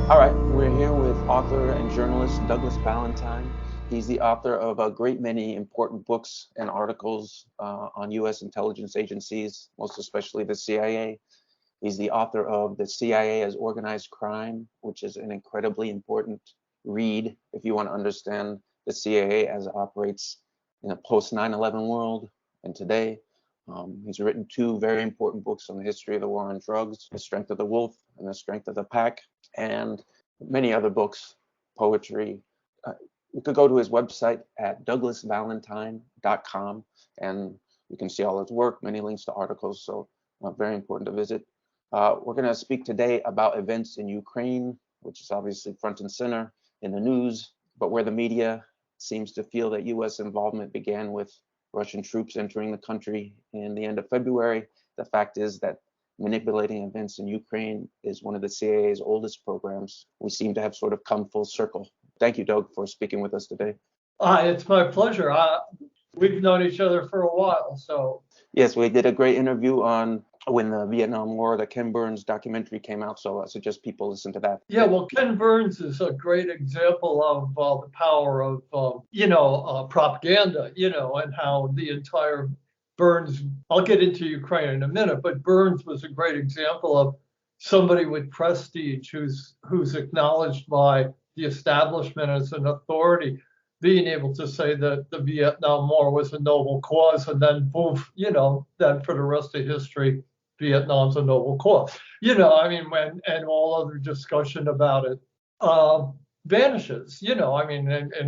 All right, we're here with author and journalist Douglas Valentine. He's the author of a great many important books and articles on U.S. intelligence agencies, most especially the CIA. He's the author of The CIA as Organized Crime, which is an incredibly important read if you want to understand the CIA as it operates in a post 9/11 world and today. He's written two very important books on the history of the war on drugs, The Strength of the Wolf and The Strength of the Pack, and many other books, poetry. You could go to his website at douglasvalentine.com and you can see all his work, many links to articles, so very important to visit. We're going to speak today about events in Ukraine, which is obviously front and center in the news, but where the media seems to feel that U.S. involvement began with Russian troops entering the country in the end of February. The fact is that manipulating events in Ukraine is one of the CIA's oldest programs. We seem to have sort of come full circle. Thank you, Doug, for speaking with us today. It's my pleasure. We've known each other for a while, so. Yes, we did a great interview on when the Vietnam War, the Ken Burns documentary came out, so I suggest people listen to that. Yeah, well, Ken Burns is a great example of the power of, propaganda, and how the entire Burns, I'll get into Ukraine in a minute, but Burns was a great example of somebody with prestige who's acknowledged by the establishment as an authority, being able to say that the Vietnam War was a noble cause, and then poof, then for the rest of history, Vietnam's a noble cause. And all other discussion about it vanishes, and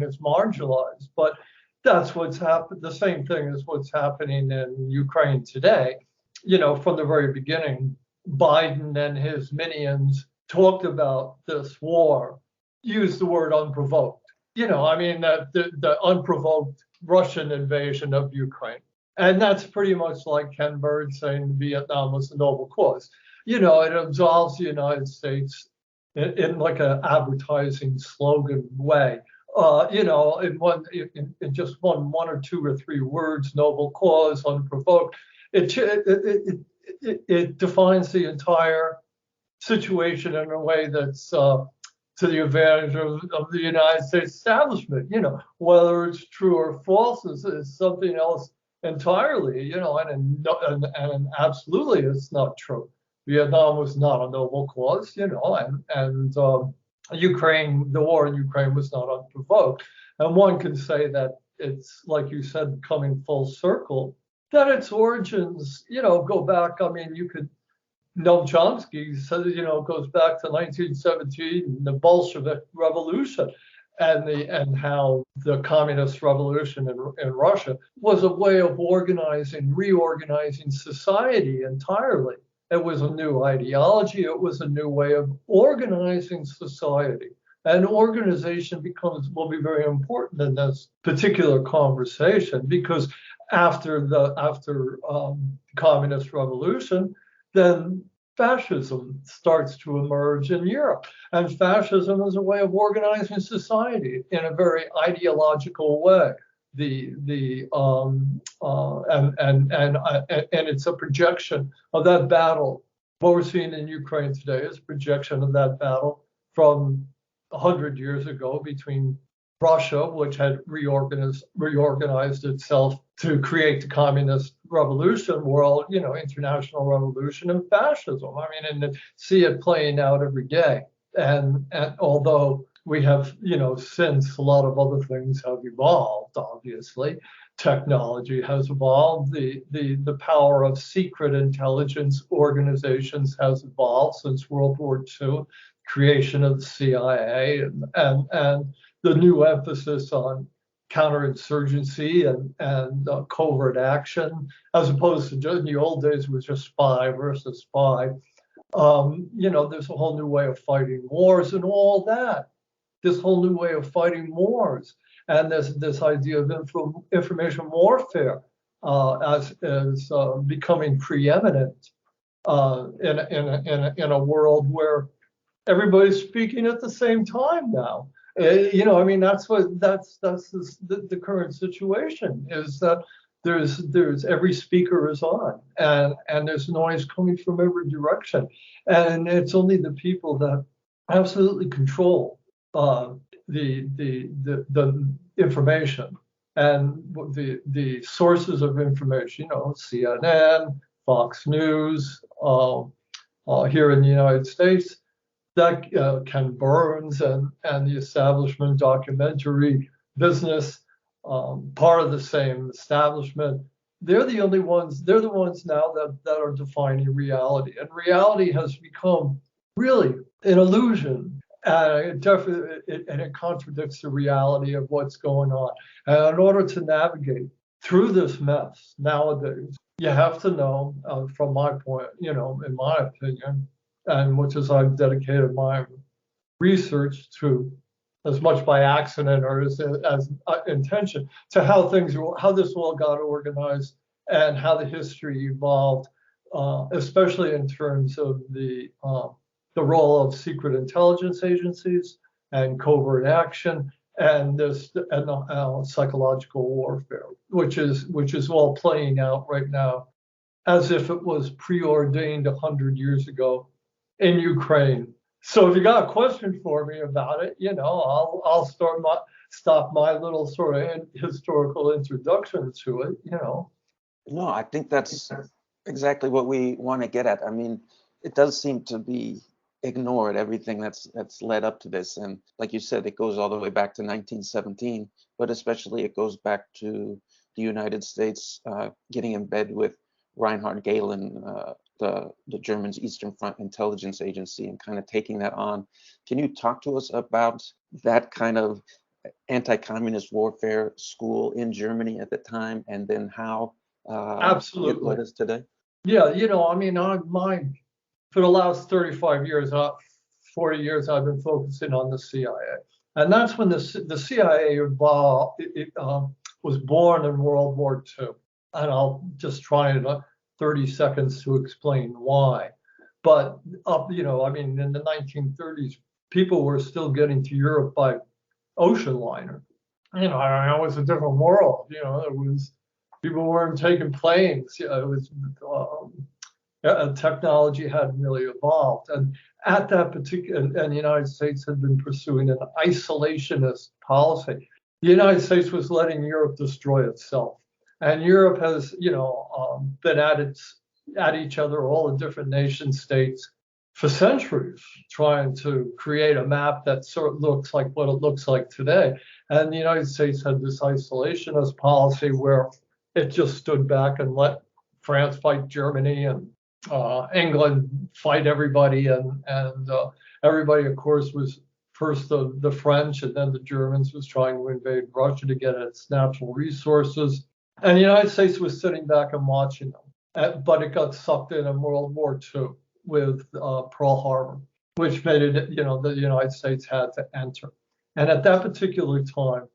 it's marginalized. But that's what's happened. The same thing is what's happening in Ukraine today. From the very beginning, Biden and his minions talked about this war, used the word unprovoked. The unprovoked Russian invasion of Ukraine. And that's pretty much like Ken Burns saying Vietnam was a noble cause. It absolves the United States in like an advertising slogan way. In just one or two or three words, noble cause, unprovoked. It defines the entire situation in a way that's to the advantage of the United States establishment. Whether it's true or false is something else entirely. And absolutely it's not true. Vietnam was not a noble cause, and Ukraine, the war in Ukraine was not unprovoked. And one can say that it's, like you said, coming full circle, that its origins, go back. Noam Chomsky says, goes back to 1917, the Bolshevik Revolution, and how the communist revolution in Russia was a way of reorganizing society entirely. It was a new ideology. It was a new way of organizing society. And organization will be very important in this particular conversation, because after the communist revolution, then fascism starts to emerge in Europe. And fascism is a way of organizing society in a very ideological way. And it's a projection of that battle. What we're seeing in Ukraine today is a projection of that battle from 100 years ago between Russia, which had reorganized itself to create the communist revolution world, international revolution, and fascism. And see it playing out every day. And although we have, since a lot of other things have evolved, obviously, technology has evolved. The power of secret intelligence organizations has evolved since World War II, creation of the CIA, and the new emphasis on counterinsurgency and covert action, as opposed to just in the old days, it was just spy versus spy. There's a whole new way of fighting wars and all that. This whole new way of fighting wars, and this idea of information warfare as becoming preeminent in a world where everybody's speaking at the same time now. That's the current situation, is that there's every speaker is on, and there's noise coming from every direction, and it's only the people that absolutely control the information and the sources of information. CNN, Fox News, here in the United States, that Ken Burns and the establishment documentary business, part of the same establishment. They're the only ones. They're the ones now that are defining reality, and reality has become really an illusion. It contradicts the reality of what's going on. And in order to navigate through this mess nowadays, you have to know, from my point, in my opinion, and which is I've dedicated my research to, as much by accident or as intention, to how this all got organized and how the history evolved, especially in terms of the role of secret intelligence agencies and covert action and psychological warfare, which is all playing out right now as if it was preordained 100 years ago in Ukraine. So if you got a question for me about it, I'll stop my little sort of historical introduction to it. No, I think that's exactly what we want to get at. I mean, it does seem to be ignored, everything that's led up to this. And like you said, it goes all the way back to 1917, but especially it goes back to the United States getting in bed with Reinhard Gehlen, the Germans' Eastern Front Intelligence Agency, and kind of taking that on. Can you talk to us about that kind of anti-communist warfare school in Germany at the time, and then how it led us today? Yeah, I mean, for the last 35 years, 40 years, I've been focusing on the CIA. And that's when the CIA evolved. It was born in World War II. And I'll just try in 30 seconds to explain why. But, I mean, in the 1930s, people were still getting to Europe by ocean liner. It was a different world. People weren't taking planes. It was technology hadn't really evolved, and at that particular, and the United States had been pursuing an isolationist policy. The United States was letting Europe destroy itself, and Europe has, been at each other, all the different nation states, for centuries, trying to create a map that sort of looks like what it looks like today. And the United States had this isolationist policy where it just stood back and let France fight Germany and England fight everybody, and everybody, of course, was first the French, and then the Germans was trying to invade Russia to get its natural resources. And the United States was sitting back and watching them. But it got sucked in World War II with Pearl Harbor, which made it, the United States had to enter. And at that particular time,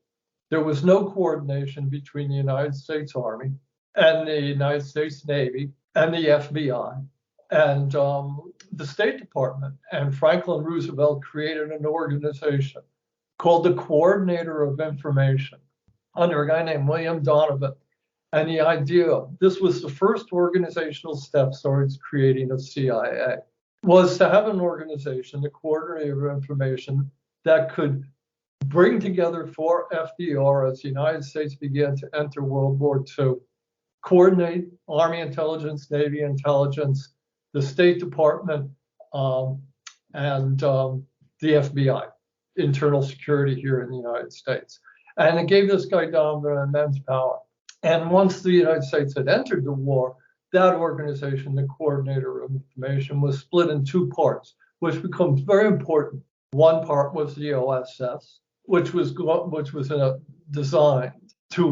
there was no coordination between the United States Army and the United States Navy and the FBI and the State Department. And Franklin Roosevelt created an organization called the Coordinator of Information under a guy named William Donovan. And the idea, this was the first organizational step towards creating a CIA, was to have an organization, the Coordinator of Information, that could bring together for FDR as the United States began to enter World War II, coordinate Army intelligence, Navy intelligence, the State Department, and the FBI, internal security here in the United States. And it gave this guy Donovan immense power. And once the United States had entered the war, that organization, the Coordinator of Information, was split in two parts, which becomes very important. One part was the OSS, which was designed to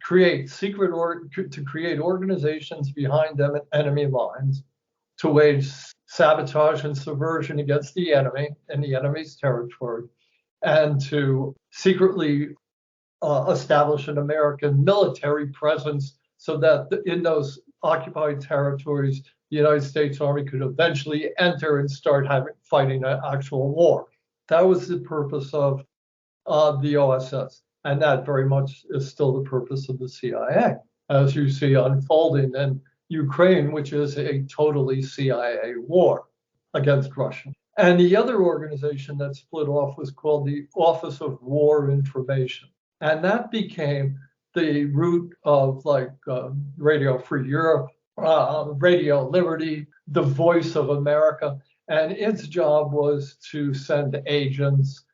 create organizations behind them enemy lines, to wage sabotage and subversion against the enemy in the enemy's territory, and to secretly establish an American military presence so that in those occupied territories, the United States Army could eventually enter and start fighting an actual war. That was the purpose of the OSS, and that very much is still the purpose of the CIA, as you see unfolding in Ukraine, which is a totally CIA war against Russia. And the other organization that split off was called the Office of War Information. And that became the root of Radio Free Europe, Radio Liberty, the Voice of America. And its job was to send agents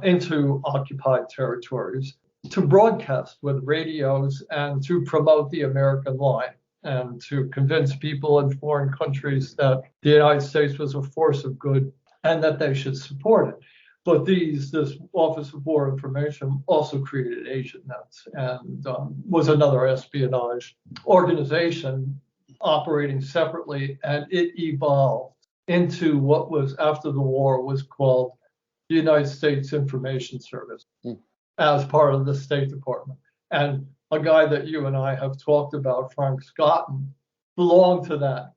into occupied territories to broadcast with radios and to promote the American line and to convince people in foreign countries that the United States was a force of good and that they should support it. But this Office of War Information also created agent nets and was another espionage organization operating separately, and it evolved into what was after the war was called the United States Information Service as part of the State Department. And a guy that you and I have talked about, Frank Scotton, belonged to that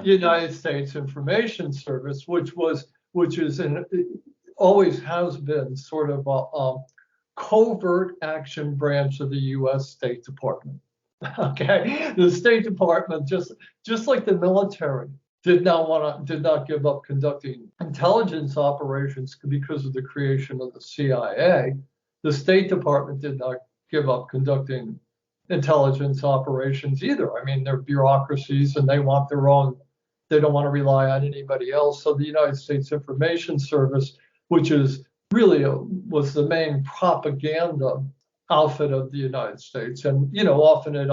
United States Information Service, which always has been sort of a covert action branch of the U.S. State Department. Okay, the State Department, just like the military, did not give up conducting intelligence operations because of the creation of the CIA. The State Department did not give up conducting intelligence operations either. I mean, they're bureaucracies and they want their own. They don't want to rely on anybody else. So the United States Information Service, which is really was the main propaganda outfit of the United States, and often it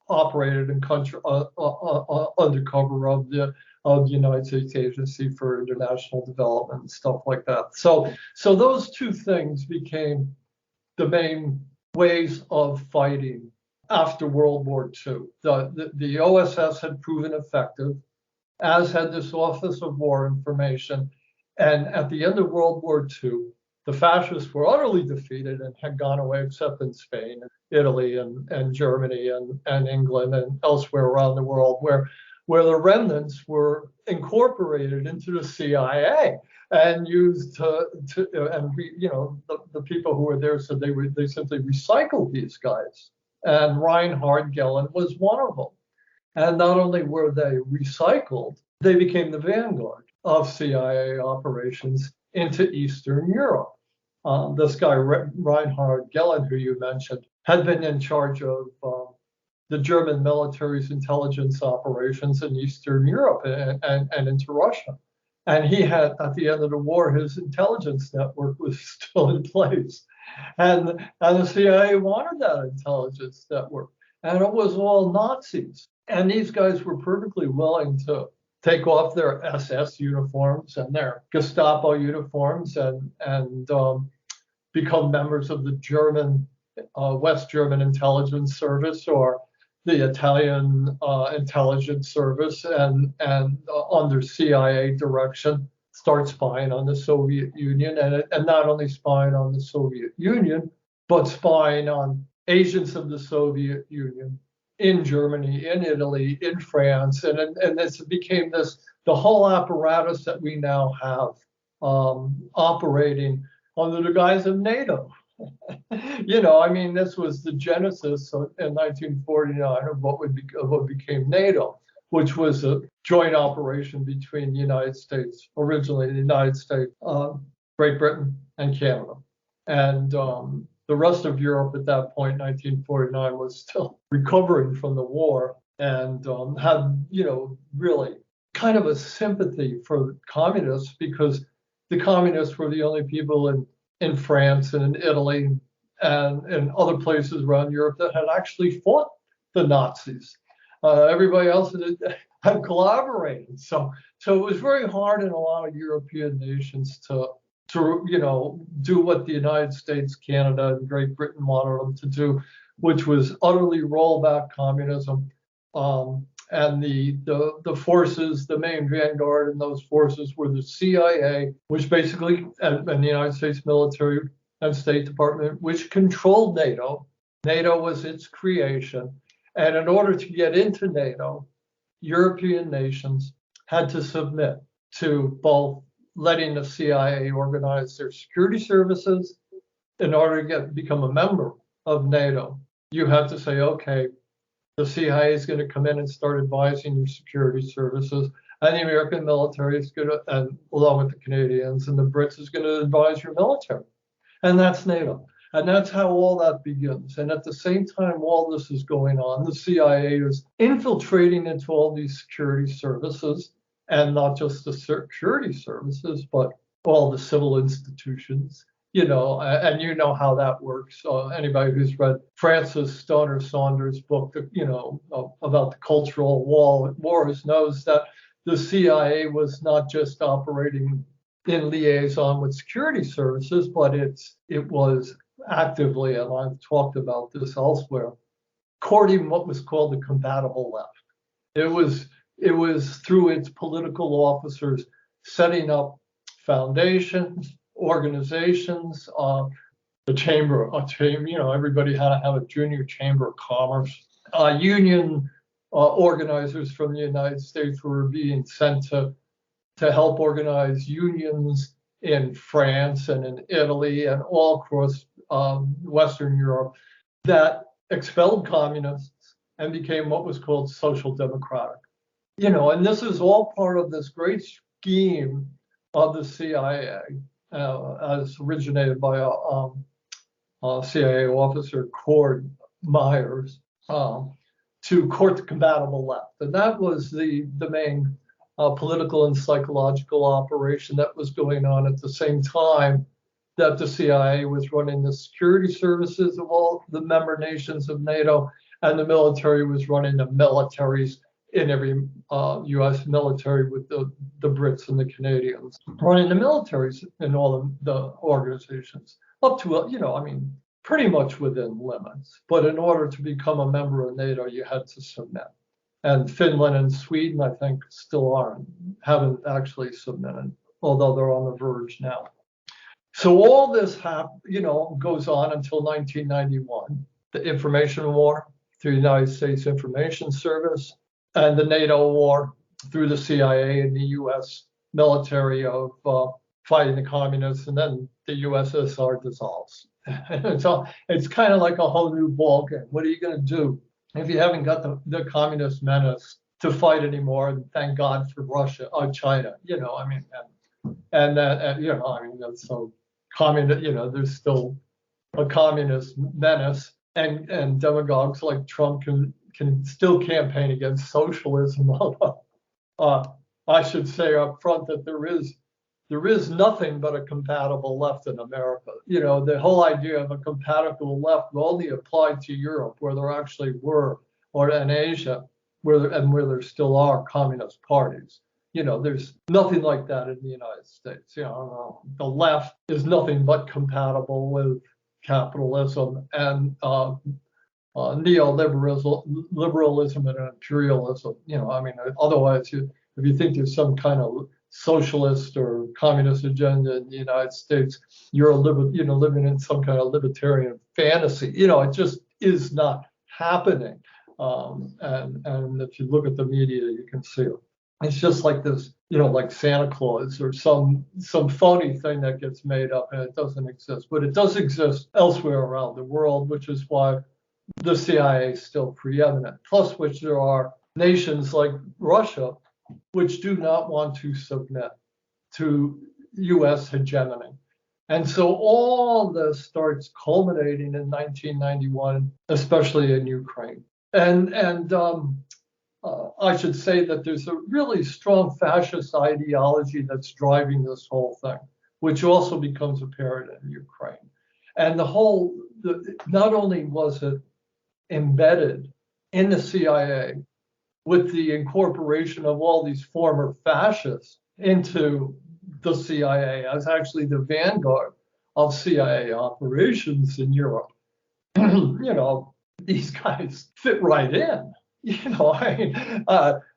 operated in country undercover of the United States Agency for International Development and stuff like that. So those two things became the main ways of fighting after World War II. The OSS had proven effective, as had this Office of War Information. And at the end of World War II, the fascists were utterly defeated and had gone away, except in Spain, Italy, and Germany, and England, and elsewhere around the world, where the remnants were incorporated into the CIA and used the people who were there said they simply recycled these guys. And Reinhard Gehlen was one of them. And not only were they recycled, they became the vanguard of CIA operations into Eastern Europe. This guy, Reinhard Gehlen, who you mentioned, had been in charge of the German military's intelligence operations in Eastern Europe and into Russia. And he had, at the end of the war, his intelligence network was still in place. And the CIA wanted that intelligence network. And it was all Nazis. And these guys were perfectly willing to take off their SS uniforms and their Gestapo uniforms and become members of the German, West German intelligence service or the Italian intelligence service, and under CIA direction, start spying on the Soviet Union, and not only spying on the Soviet Union, but spying on agents of the Soviet Union in Germany, in Italy, in France, and this became the whole apparatus that we now have operating under the guise of NATO. This was the genesis in 1949 of what became NATO, which was a joint operation between the United States, originally the United States, Great Britain, and Canada. And the rest of Europe at that point, 1949, was still recovering from the war and had, really kind of a sympathy for communists, because the communists were the only people in France and in Italy and in other places around Europe that had actually fought the Nazis. Everybody else had collaborated. So it was very hard in a lot of European nations to do what the United States, Canada, and Great Britain wanted them to do, which was utterly roll back communism. And the forces, the main vanguard in those forces were the CIA, which basically, and the United States military and State Department, which controlled NATO. NATO was its creation. And in order to get into NATO, European nations had to submit to both letting the CIA organize their security services. In order to become a member of NATO, you had to say, okay, the CIA is going to come in and start advising your security services, And the American military is going to, and along with the Canadians and the Brits, is going to advise your military. And that's NATO. And that's how all that begins. And at the same time, all this is going on, the CIA is infiltrating into all these security services, and not just the security services, but all the civil institutions, and you know how that works. Anybody who's read Francis Stoner Saunders' book, about the cultural wars knows that the CIA was not just operating in liaison with security services, but it was actively, and I've talked about this elsewhere, courting what was called the compatible left. It was through its political officers setting up foundations, organizations, the chamber, everybody had to have a junior chamber of commerce. Union organizers from the United States were being sent to help organize unions in France and in Italy and all across Western Europe that expelled communists and became what was called social democratic. And this is all part of this great scheme of the CIA, as originated by a CIA officer, Cord Myers, to court the compatible left. And that was the main political and psychological operation that was going on at the same time that the CIA was running the security services of all the member nations of NATO, and the military was running the militaries in every U.S. military, with the Brits and the Canadians running the militaries in all the organizations, up to, pretty much within limits. But in order to become a member of NATO, you had to submit. And Finland and Sweden, I think, still haven't actually submitted, although they're on the verge now. So all this goes on until 1991, the information war through the United States Information Service, and the NATO war through the CIA and the U.S. military of fighting the communists, and then the USSR dissolves. It's kind of like a whole new ballgame. What are you going to do if you haven't got the communist menace to fight anymore? And thank God for Russia or China, that's so communist. There's still a communist menace, and demagogues like Trump can still campaign against socialism. I should say up front that there is nothing but a compatible left in America. The whole idea of a compatible left only applied to Europe, where there actually were, or in Asia, where there still are communist parties. There's nothing like that in the United States. The left is nothing but compatible with capitalism and neoliberalism and imperialism. Otherwise, if you think there's some kind of socialist or communist agenda in the United States, you're living in some kind of libertarian fantasy. It just is not happening. And if you look at the media, you can see it. It's just like this, like Santa Claus or some phony thing that gets made up, and it doesn't exist. But it does exist elsewhere around the world, which is why the CIA is still preeminent. Plus, which there are nations like Russia which do not want to submit to U.S. hegemony. And so all this starts culminating in 1991, especially in Ukraine. And I should say that there's a really strong fascist ideology that's driving this whole thing, which also becomes apparent in Ukraine. And not only was it embedded in the CIA with the incorporation of all these former fascists into the CIA as actually the vanguard of CIA operations in Europe, these guys fit right in.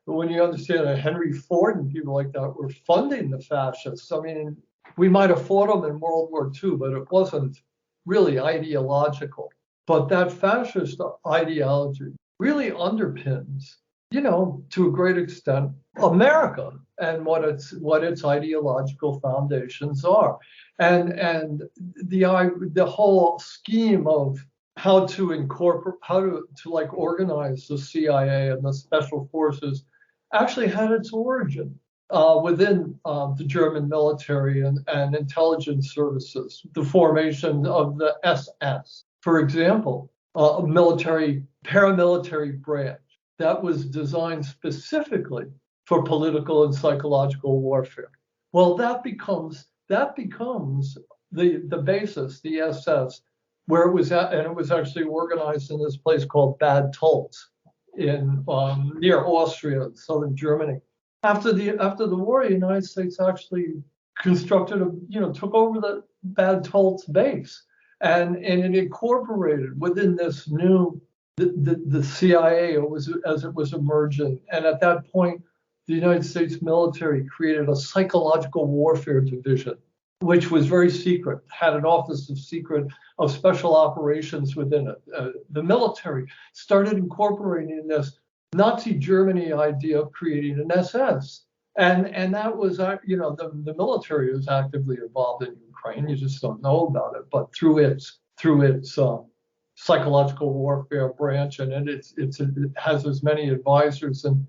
When you understand that Henry Ford and people like that were funding the fascists, we might have fought them in World War II, but it wasn't really ideological. But that fascist ideology really underpins, to a great extent, America and what its ideological foundations are, and the whole scheme of how to organize the CIA and the special forces actually had its origin within the German military and intelligence services, the formation of the SS, for example, a paramilitary branch that was designed specifically for political and psychological warfare. Well, that becomes the basis, the SS, where it was at, and it was actually organized in this place called Bad Tolz in near Austria, southern Germany. After the war, the United States actually took over the Bad Tolz base, and it incorporated within this new the CIA as it was emerging. And at that point, the United States military created a psychological warfare division, which was very secret, had an office of special operations within it. The military started incorporating this Nazi Germany idea of creating an SS. And that was, the military was actively involved in Ukraine. You just don't know about it, but through its psychological warfare branch, and it has as many advisors in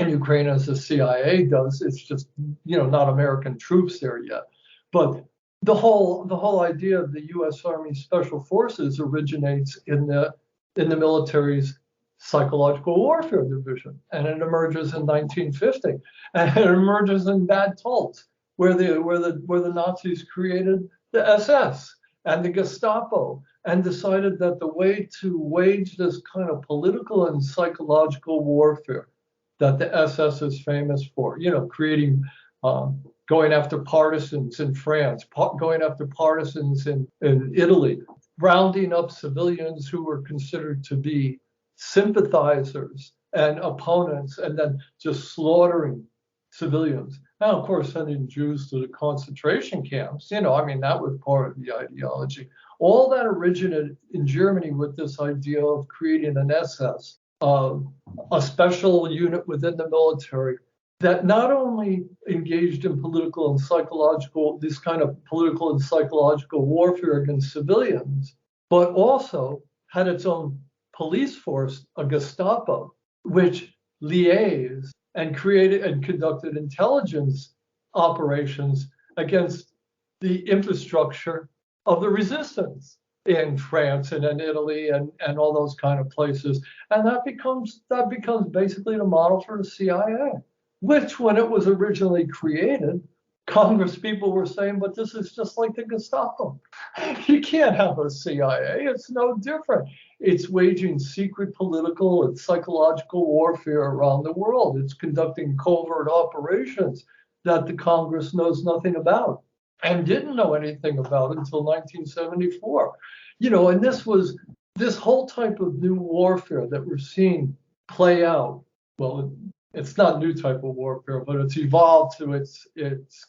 Ukraine as the CIA does. It's just not American troops there yet. But the whole idea of the U.S. Army Special Forces originates in the military's psychological warfare division, and it emerges in 1950, and it emerges in Bad Tolz, where the Nazis created the SS and the Gestapo, and decided that the way to wage this kind of political and psychological warfare that the SS is famous for, creating, going after partisans in France, going after partisans in Italy, rounding up civilians who were considered to be sympathizers and opponents, and then just slaughtering civilians. Now, of course, sending Jews to the concentration camps, that was part of the ideology. All that originated in Germany with this idea of creating an SS, a special unit within the military that not only engaged in this kind of political and psychological warfare against civilians, but also had its own police force, a Gestapo, which liaised and created and conducted intelligence operations against the infrastructure of the resistance in France and in Italy and all those kind of places. And that becomes basically the model for the CIA, which when it was originally created, Congress people were saying, but this is just like the Gestapo. You can't have a CIA. It's no different. It's waging secret political and psychological warfare around the world. It's conducting covert operations that the Congress knows nothing about and didn't know anything about until 1974. And this whole type of new warfare that we're seeing play out. Well, it's not new type of warfare, but it's evolved to its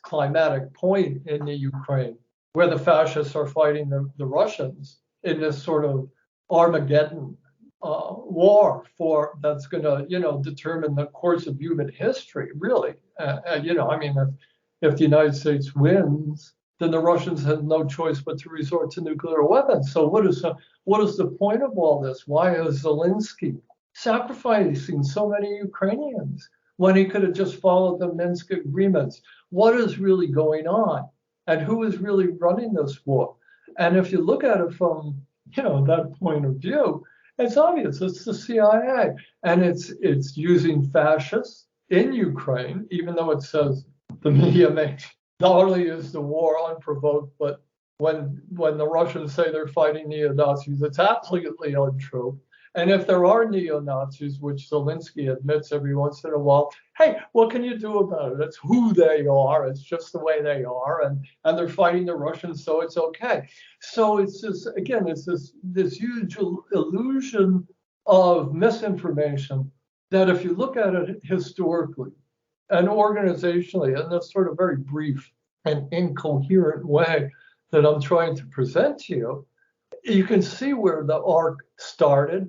climatic point in the Ukraine, where the fascists are fighting the Russians in this sort of Armageddon war that's going to determine the course of human history, really. If the United States wins, then the Russians have no choice but to resort to nuclear weapons. So what is the point of all this? Why is Zelensky sacrificing so many Ukrainians when he could have just followed the Minsk agreements? What is really going on, and who is really running this war? And if you look at it from that point of view, it's obvious. It's the CIA, and it's using fascists in Ukraine, even though it says the media makes not only is the war unprovoked, but when the Russians say they're fighting neo-Nazis, it's absolutely untrue. And if there are neo-Nazis, which Zelensky admits every once in a while, hey, what can you do about it? It's who they are. It's just the way they are. And they're fighting the Russians, so it's okay. So it's this huge illusion of misinformation that if you look at it historically and organizationally in this sort of very brief and incoherent way that I'm trying to present to you, you can see where the arc started,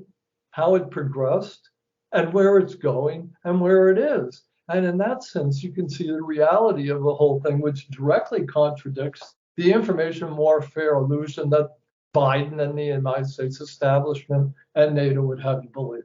how it progressed, and where it's going and where it is. And in that sense, you can see the reality of the whole thing, which directly contradicts the information warfare illusion that Biden and the United States establishment and NATO would have you believe.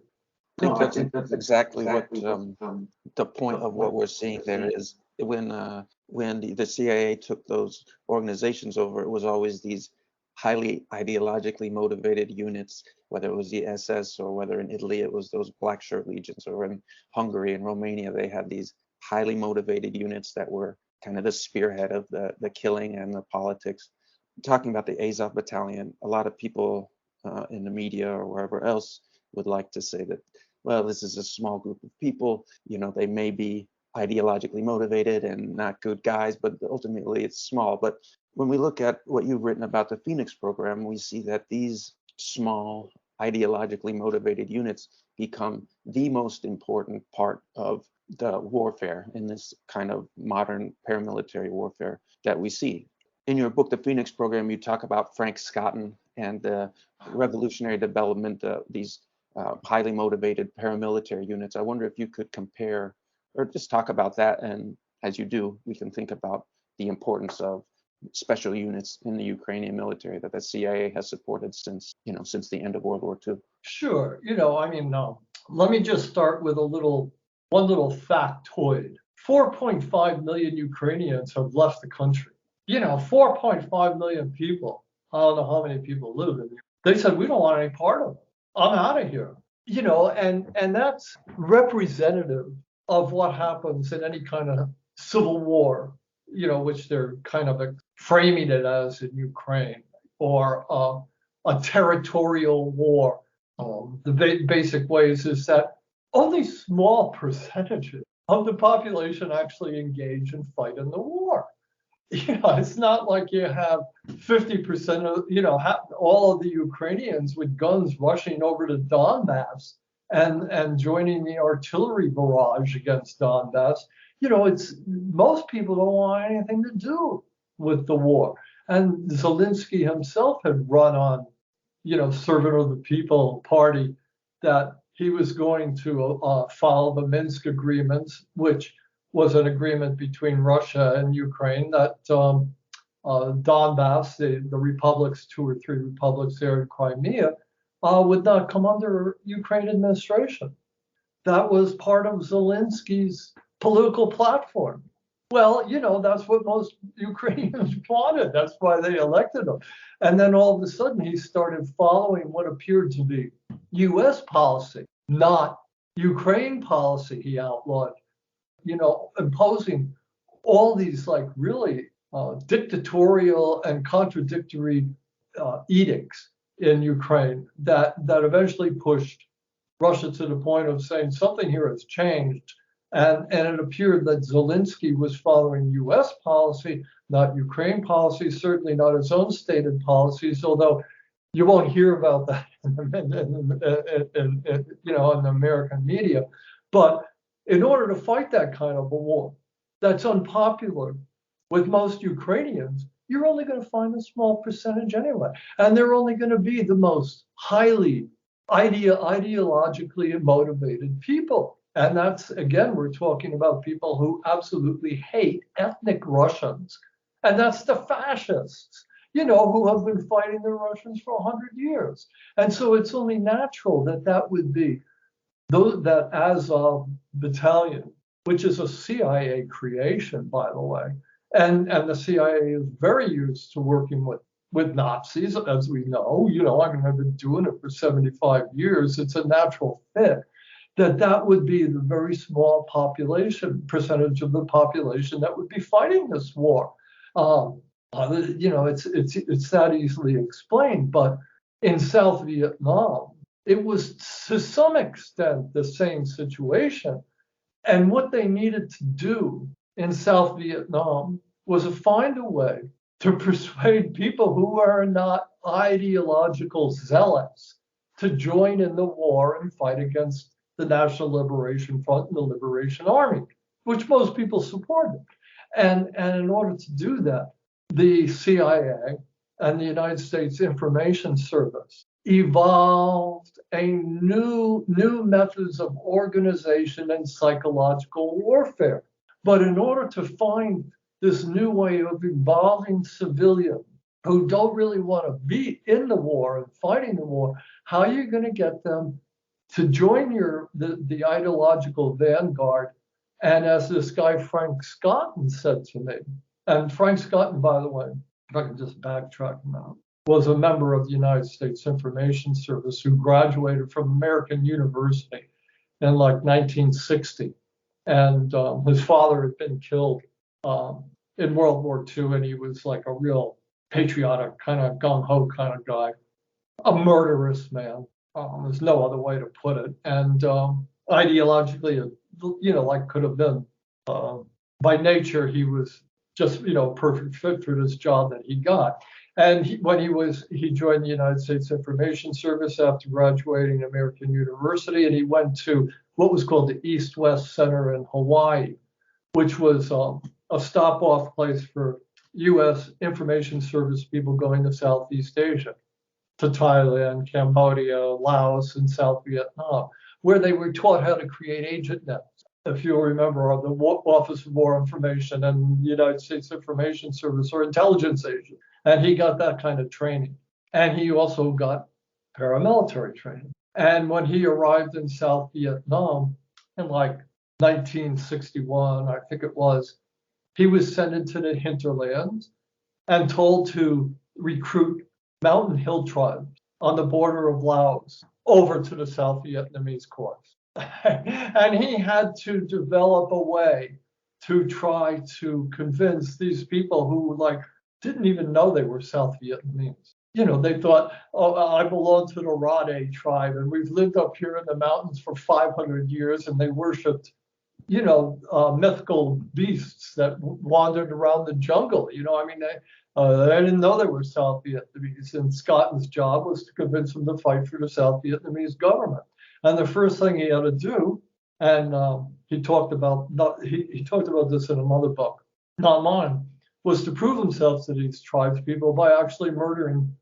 I think that's exactly what the point of what we're seeing there is. When the CIA took those organizations over, it was always these highly ideologically motivated units, whether it was the SS or whether in Italy it was those black shirt legions, or in Hungary and Romania they had these highly motivated units that were kind of the spearhead of the killing and the politics. Talking about the Azov Battalion, a lot of people in the media or wherever else would like to say that, well, this is a small group of people, they may be ideologically motivated and not good guys, but ultimately it's small. But when we look at what you've written about the Phoenix program, we see that these small ideologically motivated units become the most important part of the warfare in this kind of modern paramilitary warfare that we see. In your book, The Phoenix Program, you talk about Frank Scotton and the revolutionary development of these highly motivated paramilitary units. I wonder if you could compare or just talk about that. And as you do, we can think about the importance of special units in the Ukrainian military that the CIA has supported since the end of World War II. Sure. Let me just start with one little factoid. 4.5 million Ukrainians have left the country. 4.5 million people. I don't know how many people live in here. They said, we don't want any part of it. I'm out of here. And that's representative of what happens in any kind of civil war, which they're kind of framing it as in Ukraine, or a territorial war. The basic ways is that only small percentages of the population actually engage and fight in the war. It's not like you have 50% of, all of the Ukrainians with guns rushing over to Donbass and joining the artillery barrage against Donbass. It's most people don't want anything to do with the war. And Zelensky himself had run on, Servant of the People Party, that he was going to follow the Minsk agreements, which was an agreement between Russia and Ukraine that Donbass, the republics, 2 or 3 republics there in Crimea, would not come under Ukraine administration. That was part of Zelensky's political platform. Well, that's what most Ukrainians wanted. That's why they elected him. And then all of a sudden, he started following what appeared to be U.S. policy, not Ukraine policy. He outlawed, imposing all these really dictatorial and contradictory edicts in Ukraine that eventually pushed Russia to the point of saying something here has changed. And it appeared that Zelensky was following U.S. policy, not Ukraine policy, certainly not his own stated policies, although you won't hear about that in the American media. But in order to fight that kind of a war that's unpopular with most Ukrainians, you're only going to find a small percentage anyway. And they're only going to be the most highly ideologically motivated people. And that's, again, we're talking about people who absolutely hate ethnic Russians. And that's the fascists, who have been fighting the Russians for 100 years. And so it's only natural that would be that Azov Battalion, which is a CIA creation, by the way. And the CIA is very used to working with Nazis, as we know. I've been doing it for 75 years. It's a natural fit. That would be the very small percentage of the population that would be fighting this war. It's that easily explained. But in South Vietnam, it was to some extent the same situation. And what they needed to do in South Vietnam was to find a way to persuade people who are not ideological zealots to join in the war and fight against the National Liberation Front and the Liberation Army, which most people supported. And in order to do that, the CIA and the United States Information Service evolved a new methods of organization and psychological warfare. But in order to find this new way of involving civilians who don't really want to be in the war and fighting the war, how are you going to get them to join the ideological vanguard. And as this guy Frank Scotton said to me, and Frank Scotton, by the way, if I can just backtrack him out, was a member of the United States Information Service who graduated from American University in like 1960. And his father had been killed in World War II, and he was like a real patriotic, kind of gung-ho kind of guy, a murderous man. There's no other way to put it. And ideologically, like could have been, by nature, he was just, perfect fit for this job that he got. And he joined the United States Information Service after graduating American University, and he went to what was called the East-West Center in Hawaii, which was a stop-off place for U.S. Information Service people going to Southeast Asia, to Thailand, Cambodia, Laos, and South Vietnam, where they were taught how to create agent nets. If you'll remember, the Office of War Information and the United States Information Service or intelligence agents. And he got that kind of training. And he also got paramilitary training. And when he arrived in South Vietnam in like 1961, I think it was, he was sent into the hinterlands and told to recruit mountain hill tribes on the border of Laos over to the South Vietnamese cause. And he had to develop a way to try to convince these people who didn't even know they were South Vietnamese. They thought, oh, I belong to the Rade tribe, and we've lived up here in the mountains for 500 years, and they worshipped, mythical beasts that wandered around the jungle. They didn't know they were South Vietnamese, and Scotton's job was to convince them to fight for the South Vietnamese government. And the first thing he had to do, and he talked about this in another book, not mine, was to prove himself to these tribes people by actually murdering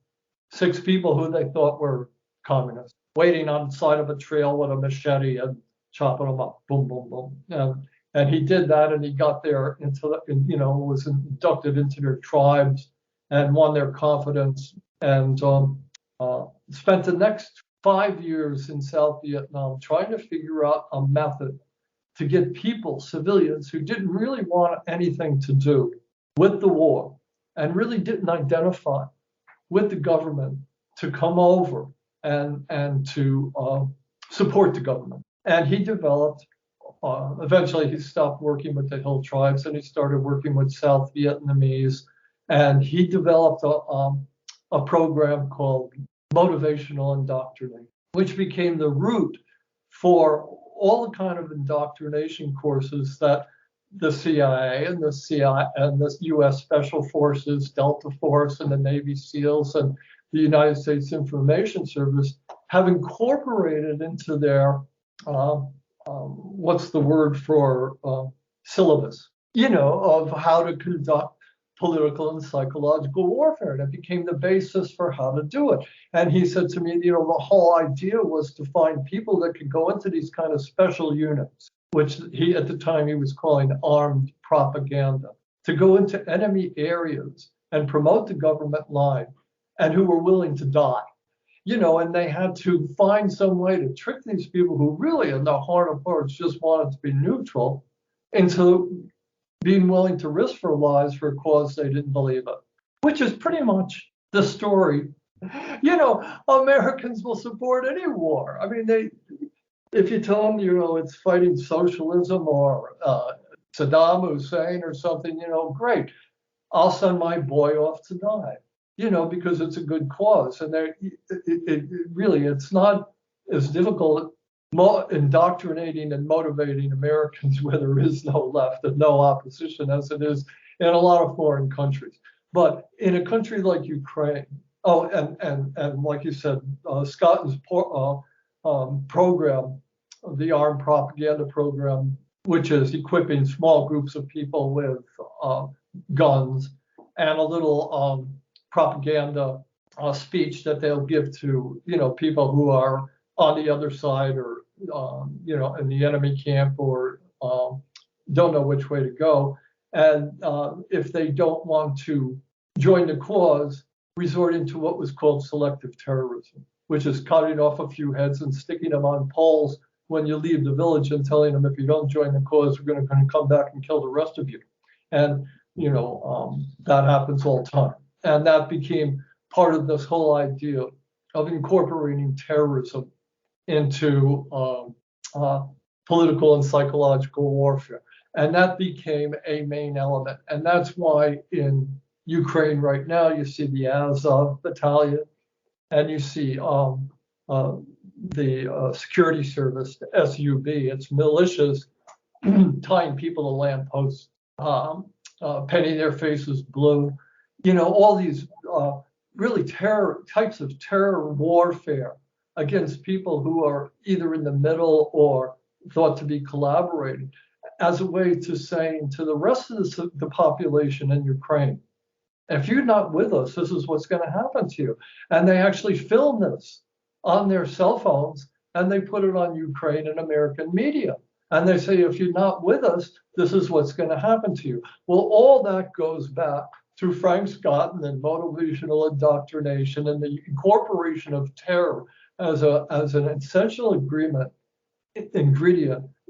6 people who they thought were communists, waiting on the side of a trail with a machete and chopping them up, boom, boom, boom. And he did that, and he got there was inducted into their tribes and won their confidence, and spent the next 5 years in South Vietnam trying to figure out a method to get people, civilians, who didn't really want anything to do with the war and really didn't identify with the government, to come over and to support the government. And he developed, eventually he stopped working with the hill tribes and he started working with South Vietnamese. And he developed a program called motivational indoctrination, which became the root for all the kind of indoctrination courses that the CIA and the U.S. Special Forces, Delta Force, and the Navy SEALs and the United States Information Service have incorporated into their what's the word for syllabus, of how to conduct political and psychological warfare. And it became the basis for how to do it. And he said to me, the whole idea was to find people that could go into these kind of special units, which he, at the time, he was calling armed propaganda, to go into enemy areas and promote the government line, and who were willing to die. And they had to find some way to trick these people who really, in their heart of hearts, just wanted to be neutral into being willing to risk their lives for a cause they didn't believe in, which is pretty much the story. Americans will support any war. I mean, if you tell them, it's fighting socialism or Saddam Hussein or something, great. I'll send my boy off to die, because it's a good cause. And it's not as difficult indoctrinating and motivating Americans where there is no left and no opposition as it is in a lot of foreign countries. But in a country like Ukraine, and like you said, Scotland's program, the armed propaganda program, which is equipping small groups of people with guns and a little propaganda speech that they'll give to people who are on the other side or in the enemy camp or don't know which way to go, and if they don't want to join the cause, resorting to what was called selective terrorism. which is cutting off a few heads and sticking them on poles when you leave the village and telling them, if you don't join the cause, we're going to come back and kill the rest of you. And, that happens all the time. And that became part of this whole idea of incorporating terrorism into political and psychological warfare. And that became a main element. And that's why in Ukraine right now, you see the Azov Battalion, and you see the security service, the SUB. It's militias tying people to lampposts, painting their faces blue. All these really types of terror warfare against people who are either in the middle or thought to be collaborating, as a way to saying to the rest of the population in Ukraine, if you're not with us, this is what's going to happen to you. And they actually film this on their cell phones, and they put it on Ukraine and American media. And they say, if you're not with us, this is what's going to happen to you. Well, all that goes back to Frank Scott and then motivational indoctrination and the incorporation of terror as an essential ingredient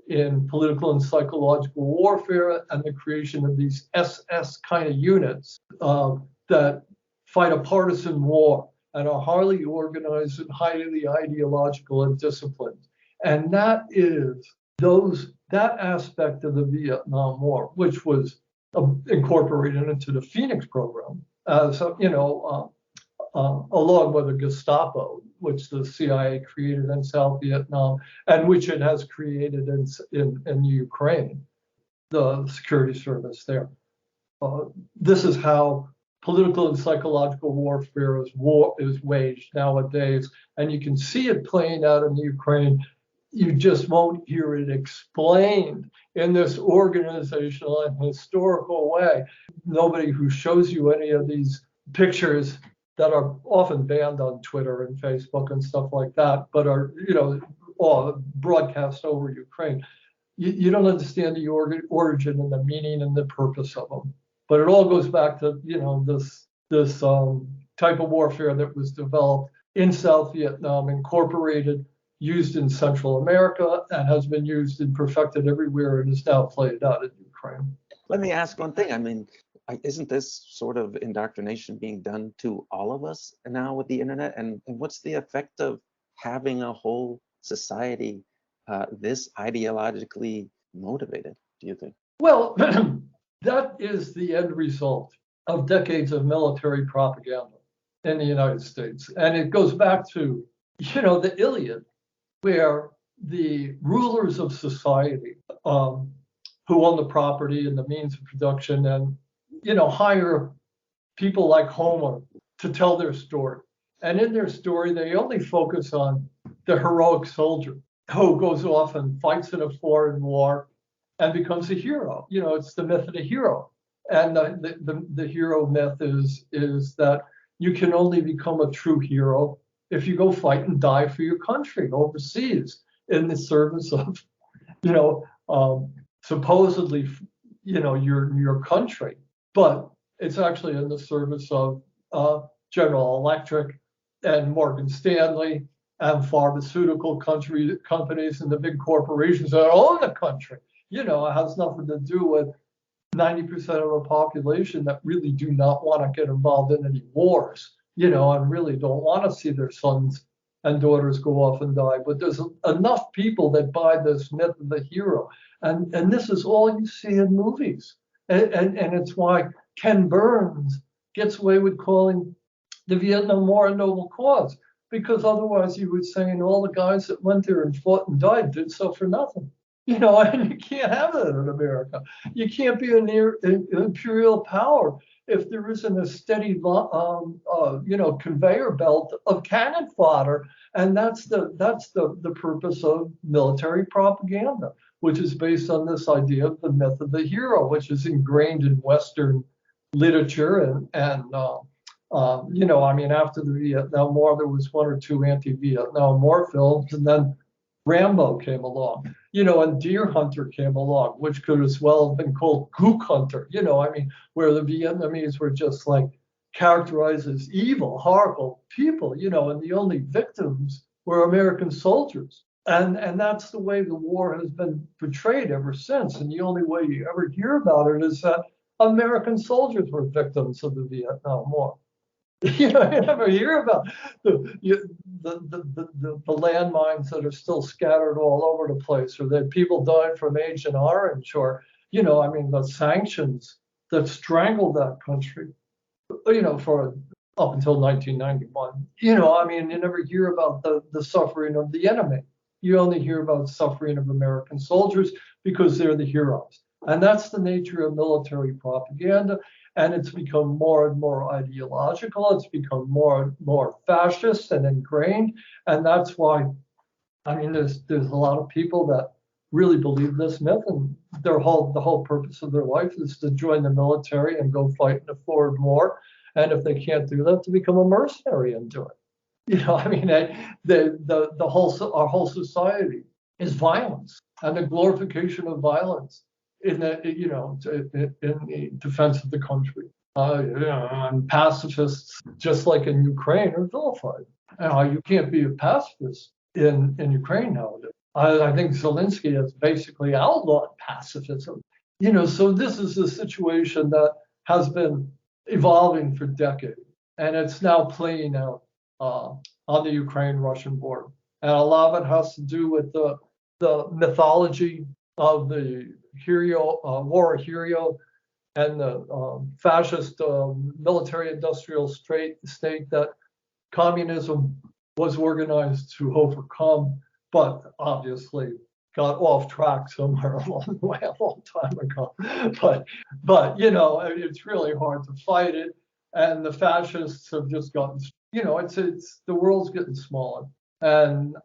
in political and psychological warfare, and the creation of these SS kind of units that fight a partisan war and are highly organized and highly ideological and disciplined. And that is that aspect of the Vietnam War, which was incorporated into the Phoenix program, along with the Gestapo, which the CIA created in South Vietnam, and which it has created in Ukraine, the security service there. This is how political and psychological warfare is waged nowadays, and you can see it playing out in Ukraine. You just won't hear it explained in this organizational and historical way. Nobody who shows you any of these pictures that are often banned on Twitter and Facebook and stuff like that, but are, broadcast over Ukraine. You don't understand the origin and the meaning and the purpose of them. But it all goes back to, this type of warfare that was developed in South Vietnam, incorporated, used in Central America, and has been used and perfected everywhere, and is now played out in Ukraine. Let me ask one thing. I mean, isn't this sort of indoctrination being done to all of us now with the internet? And what's the effect of having a whole society this ideologically motivated, do you think? Well, that is the end result of decades of military propaganda in the United States. And it goes back to, the Iliad, where the rulers of society who own the property and the means of production and, hire people like Homer to tell their story. And in their story, they only focus on the heroic soldier who goes off and fights in a foreign war and becomes a hero. It's the myth of the hero. And the hero myth is that you can only become a true hero if you go fight and die for your country overseas in the service of, supposedly, your country. But it's actually in the service of General Electric and Morgan Stanley and pharmaceutical companies and the big corporations that own the country. It has nothing to do with 90% of the population that really do not want to get involved in any wars, and really don't want to see their sons and daughters go off and die. But there's enough people that buy this myth of the hero. And this is all you see in movies. And it's why Ken Burns gets away with calling the Vietnam War a noble cause, because otherwise you would say, all the guys that went there and fought and died did so for nothing. And you can't have that in America. You can't be an imperial power if there isn't a steady, conveyor belt of cannon fodder. And that's the purpose of military propaganda, which is based on this idea of the myth of the hero, which is ingrained in Western literature. And after the Vietnam War, there was one or two anti-Vietnam War films, and then Rambo came along, and Deer Hunter came along, which could as well have been called Gook Hunter, where the Vietnamese were just like, characterized as evil, horrible people, and the only victims were American soldiers. And that's the way the war has been portrayed ever since. And the only way you ever hear about it is that American soldiers were victims of the Vietnam War. You never hear about the landmines that are still scattered all over the place, or that people died from Agent Orange, or, the sanctions that strangled that country, for up until 1991. You never hear about the suffering of the enemy. You only hear about suffering of American soldiers because they're the heroes. And that's the nature of military propaganda. And it's become more and more ideological. It's become more and more fascist and ingrained. And that's why, there's a lot of people that really believe this myth, and the whole purpose of their life is to join the military and go fight in a foreign war. And if they can't do that, to become a mercenary and do it. Our whole society is violence and the glorification of violence in the defense of the country. And pacifists, just like in Ukraine, are vilified. You can't be a pacifist in Ukraine nowadays. I think Zelensky has basically outlawed pacifism. So this is a situation that has been evolving for decades, and it's now playing out on the Ukraine-Russian border. And a lot of it has to do with the mythology of the war hero and the fascist military-industrial state that communism was organized to overcome, but obviously got off track somewhere along the way a long time ago. But it's really hard to fight it. And the fascists have just gotten, it's the world's getting smaller, and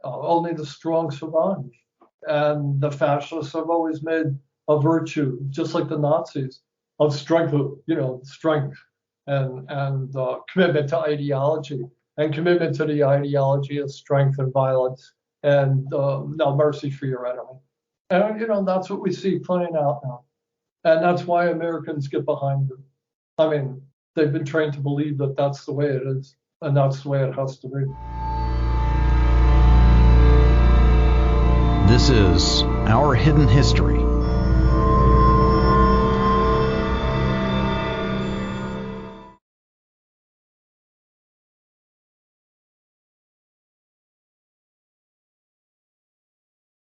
only the strong survive. And the fascists have always made a virtue, just like the Nazis, of strength, and commitment to ideology, and commitment to the ideology of strength and violence, and no mercy for your enemy. And that's what we see playing out now, and that's why Americans get behind them. They've been trained to believe that that's the way it is, and that's the way it has to be. This is Our Hidden History.